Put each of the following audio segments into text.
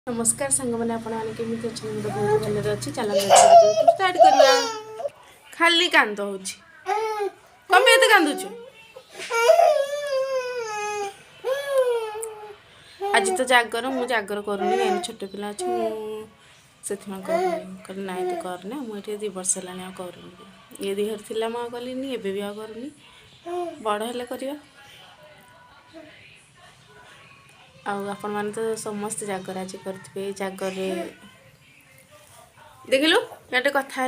नमस्कार सांग मैंने आपमि अच्छे बहुत भलि अच्छी चल स्टार्ट करवा खाली कांद हो कम एत कांदुचु आज तो जागर मु जागर करूनी कहीं छोट पिला अच्छे से करूनी ना तो करने मुझे 2 वर्ष है करूनी ये देहर थी मुझे कलिनी एवं भी करूनी बड़ हेल्ले करवा आपण मैंने तो समस्त जागर आज करेंगे जागर देखिलु ये कथा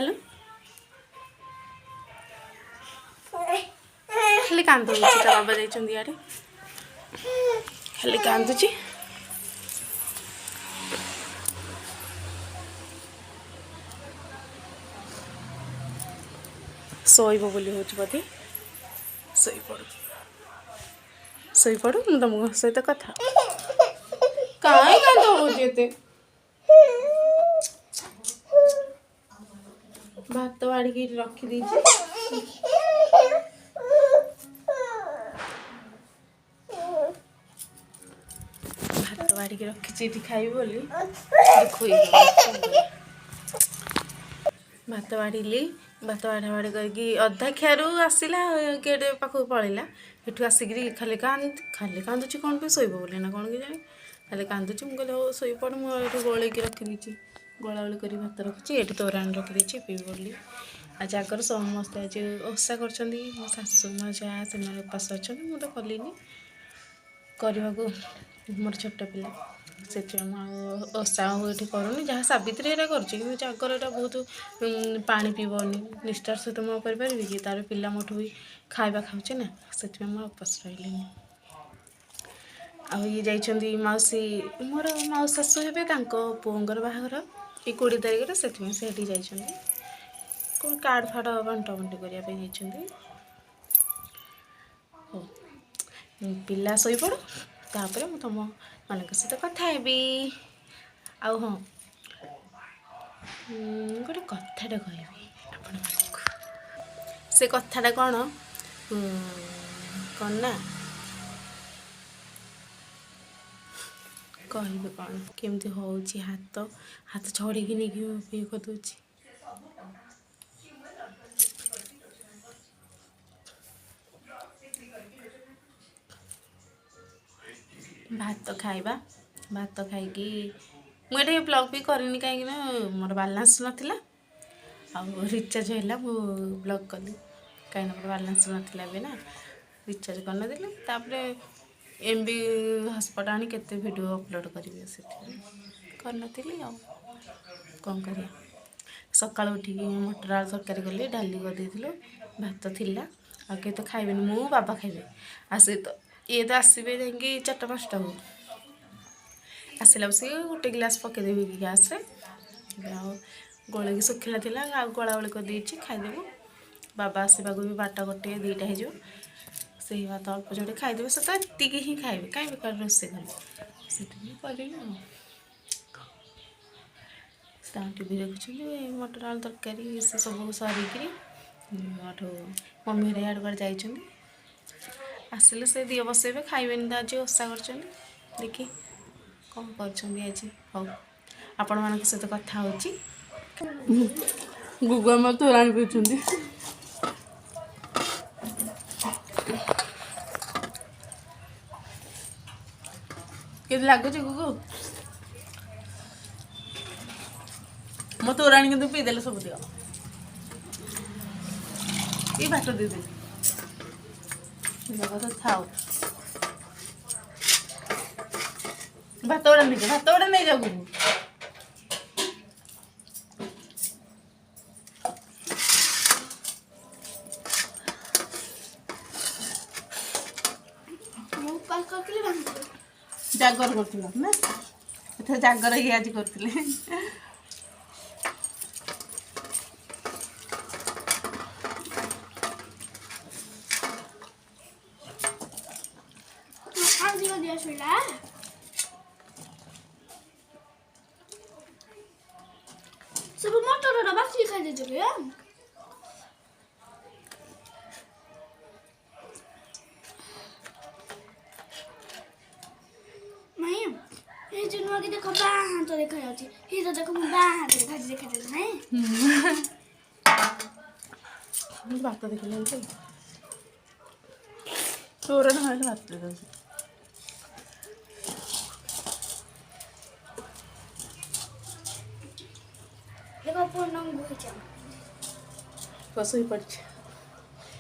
खाली कांद बाबा जाइए खाली कांदुची शोब बोली हूँ बोधे शोपड़ू मुझे तुम सहित कथा कहीं कांद होते भात बाड़ी रखी भात बाड़ी रखी खाई बोली भात बाड़ी भात बाढ़ा बाड़ी करके अधा खियारू आसला गेट पाखक पलैला एठू आसिक खाली कांदुची कौन पे शोब बोले ना कौन कि जाने खाली कांदुची मुझे हो शोपड़ मुझे गोल रखी गोला गोली कर भात रखी ये तोराणी रखी पी बोली आज जागर समस्ते आज ओषा कर शाशु मो जा से उपास अच्छा मुझे कलिनी करने को मोर छोट पिला से ओषा ये करूनी जहाँ सावित्री एरा कर जागर एटा बहुत पानी पीबनी निष्ठार सहित मुझे करें कि तार पिला मोठू भी खाଇବା खाऊे ना से उपास रही ये जाइए मौसी मोर मौसी शाशु हे पुओर बाहागर ये 20 तारिख से जाइए कौन कार्ड फाड़ बांटा बांटी करने हो पिला शोपड़ तापर मुझे तुम मान सहित कथा हेबी हाँ गोटे कथाटा कहबी आपण से कथाटा कौन कौन ना कहबी कौन केमती हूँ हाथ हाथ छड़ी नहीं कि करदे भात खाइबा भात खाई मुझे ब्लॉग भी करनी कहीं मोर बालांस नाला रिचार्ज है ब्लॉग कली कहीं मोर बालांस नाला भी ना रिचार्ज करना एमबी हॉटस्पॉट आनी केते वीडियो अपलोड करी करनी कौन कर सका उठिक मटर आलू तरकारी कली डाली करदे भात थिला आगे तो खाइबे मु बाबा खाइबे आसे तो ये तो आसबे जा 4-5टा हो आसला बस गोटे गिलास पकईदेवी गैस गोल सुखिला थिला गोला गोली कर खाईदेव बाबा आसवा भी 12टा 1-2टा हो से भात अल्प जोड़े खाईदेवे से तो एति ही खाइबे कहीं बेकार रोसे करें टीवी देखुं मटर आलू तरकारी से सब सरिकी मम्मी हर यार जाइए आसिले से दिए बसैबे खाइबेनि आज ओषा कर देखी कौन कर हूँ आपण मान सहित कथा हो गुगल में तोराणी पीछे के लगुच गुगु मो तोराणी के पीदेले सब दिया ये भात दीदी तो खाओ भात उड़ा नहीं जाओ गुगु जागर कर जागर ही आज करते सब मटर बासी खाई दे ये जो नुआ के देखो ବାଁ ହାତ ଦେଖାଯାଉଛି ହିରୋ ଦେଖ ମୁଁ ବାଁ ହାତରେ ଭାଜି ଦେଖାଯାଉଛି ନାଇଁ ଭାତ ଦେଖିଲେ ତୋର ନହେଲେ ଭାତ ଦେଉଛି ଦେଖ ପୂର୍ଣ୍ଣ ହେଇଛି ଶୋଇ ପଡ଼ିଛି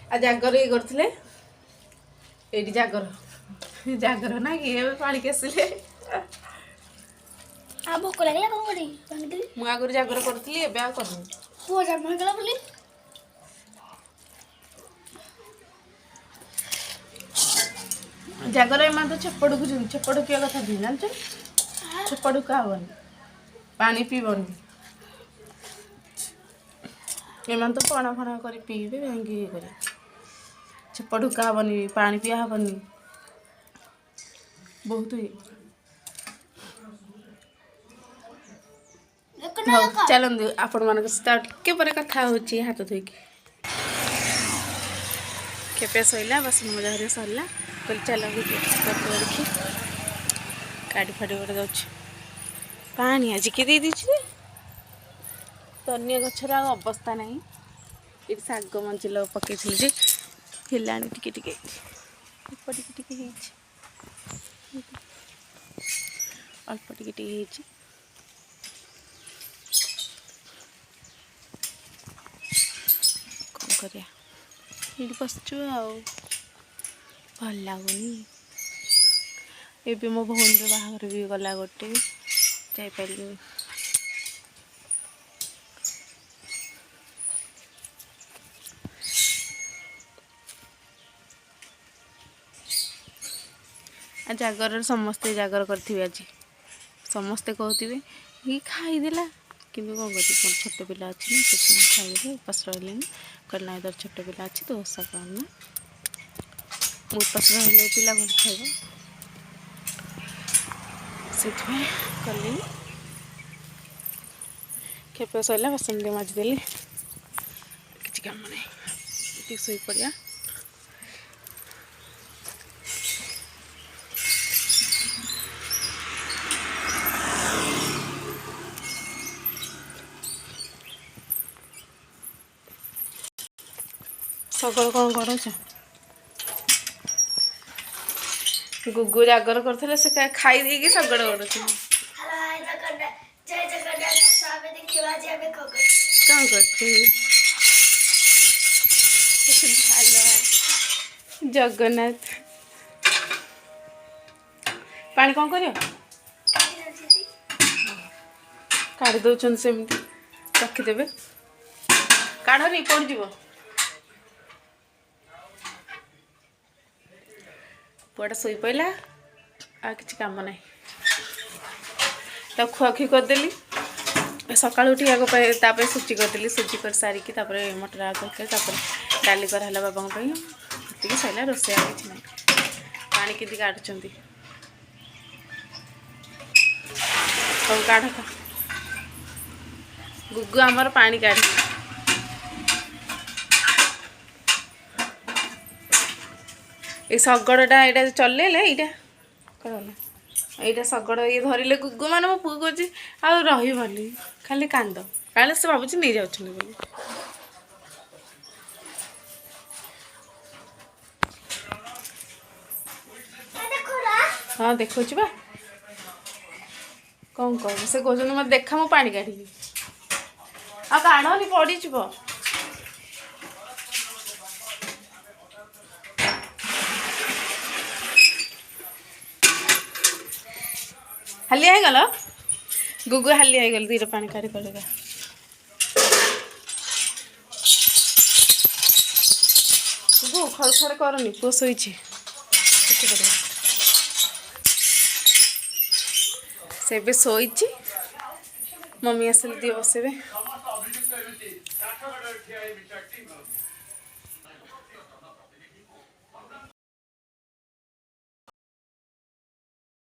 ଆଉ ଜାଗର ଇଏ କରୁଥିଲେ ଏଇଠି ଜାଗର ନା କି ଏବେ ପାଳିକି ଆସିଲେ ଆଉ ଭୋକ ଲାଗିଲା କଣ କରିବି ଭାଙ୍ଗିଦେବି ମୁଁ ଆଗରୁ ଜାଗର କରୁଥିଲି ଏବେ ଆଉ କରୁନି ପୁଅ ଜନ୍ମ ହେଇଗଲା ବୋଲି ଜାଗର ଏମାନେ ତ ଛେପଡ଼କୁ ଯିବି ଛେପଡ଼ ପିଇବା କଥା ଦିଏ ଜାଣିଛ ଛେପଡ଼କୁ ହବନି ପାଣି ପିଇବନି ଏମାନେ ତ ପଣା ଫଣା କରି ପିଇବେ ଯାଇକି ଇଏ କରିବେ ଛେପଡ଼ୁକା ହବନି ପାଣି ପିଆ ହବନି ବହୁତ ଇଏ ହଉ ଚାଲନ୍ତୁ ଆପଣମାନଙ୍କ ସହିତ ଆଉ ଟିକେ ପରେ କଥା ହେଉଛି ହାତ ଧୋଇକି ଖିଆପିଆ ସରିଲା ବାସନ ମଜା ହେରିକା ସରିଲା କହିଲି ଚାଲ ଦେଖି କାଡ଼ି ଫାଡ଼ି ଗୋଟେ ଯାଉଛି ପାଣି ଆଜି କିଏ ଦେଇଦେଇଛି ଯେ ଧନିଆ ଗଛର ଆଉ ଅବସ୍ଥା ନାହିଁ ଏଠି ଶାଗ ମଞ୍ଜି ପକେଇଥିଲି ଯେ ହେଲାଣି ଟିକେ ଟିକେ ଅଳ୍ପ ଟିକେ ହେଇଛି ଅଳ୍ପ ଟିକେ ହେଇଛି କ'ଣ କରିବା ଏଇଠି ବସିଛୁ ଆଉ ଭଲ ଲାଗୁନି ଏବେ ମୋ ଭଉଣୀର ବାହାଘର ବି ଗଲା ଗୋଟେ ଯାଇପାରିଲିନି ଆଉ ଜାଗରରେ ସମସ୍ତେ ଜାଗର କରିଥିବେ ଆଜି ସମସ୍ତେ କହୁଥିବେ କି ଖାଇଦେଲା କିନ୍ତୁ କ'ଣ କରିବି ମୋର ଛୋଟ ପିଲା ଅଛି ନା ସେଥିପାଇଁ ଖାଇଦେଲି ଉପାସ ରହିଲେନି କହିଲେ ନାଇଁ ତୋର ଛୋଟ ପିଲା ଅଛି ତୁ ଓଷା କରନା ମୁଁ ଉପାସ ରହିଲେ ପିଲା ଭଲ ଖାଇବ ସେଥିପାଇଁ କଲିନି ଖିଆପିଆ ସରିଲା ବାସନ ଟିକେ ମାଜିଦେଲି କିଛି କାମ ନାହିଁ ଟିକେ ଶୋଇପଡ଼ିବା ସକାଳୁ କ'ଣ କରୁଛ ଗୁଗୁ ଜାଗର କରୁଥିଲେ ସେ ଖାଇ ଦେଇକି ଶଗଡ଼ କରୁଥିଲେ କ'ଣ କରୁଛି ଜଗନ୍ନାଥ ପାଣି କ'ଣ କରିବ କାଢ଼ି ଦେଉଛନ୍ତି ସେମିତି ରଖିଦେବେ କାଢ଼ନି ପଡ଼ିଯିବ ପୁଅଟା ଶୋଇପଡ଼ିଲା ଆଉ କିଛି କାମ ନାହିଁ ତାକୁ ଖୁଆଖୁଇ କରିଦେଲି ସକାଳୁ ଉଠି ଆଗ ପାଇଁ ତା ପାଇଁ ସୁଜି କରିଦେଲି ସୁଜି କରି ସାରିକି ତାପରେ ମଟର ଆଳୁ ତରକାରୀ ତାପରେ ଡାଲି କରାହେଲା ବାବାଙ୍କ ପାଇଁ ସେତିକି ସରିଲା ରୋଷେଇ ଆଉ କିଛି ନାହିଁ ପାଣି କେମିତି କାଢ଼ୁଛନ୍ତି ହଉ କାଢ଼ ଗୁଗୁ ଆମର ପାଣି କାଢ଼ି এই ଶଗଡ଼ଟା ଏଇଟା ଚଲେଇଲେ ଏଇଟା କ'ଣ ହେଲା ଏଇଟା ଶଗଡ଼ ଇଏ ଧରିଲେ ଗୁଗୁ ମାନେ ମୋ ପୁଅ କହୁଛି ଆଉ ରହିବନି ଖାଲି କାନ୍ଦ କାଳେ ସେ ଭାବୁଛି ନେଇଯାଉଛନ୍ତି ବୋଲି ହଁ ଦେଖାଉଛି ବା କ'ଣ କହିବ ସେ କହୁଛନ୍ତି ମୋତେ ଦେଖା ମୁଁ ପାଣି କାଢ଼ିବି ଆଉ କାଢ଼ନି ପଡ଼ିଯିବ ହାଲିଆ ହେଇଗଲ ଗୁଗୁ ହାଲିଆ ହେଇଗଲ ଦୁଇଟା ପାଣି କାଢ଼ି କାଢ଼ିକା ଗୁଗୁ ଖଡ଼ ଖଡ଼ କରନି ପୁଅ ଶୋଇଛି ସେ ଏବେ ଶୋଇଛି ମମି ଆସିଲେ ଦିଅ ବସିବେ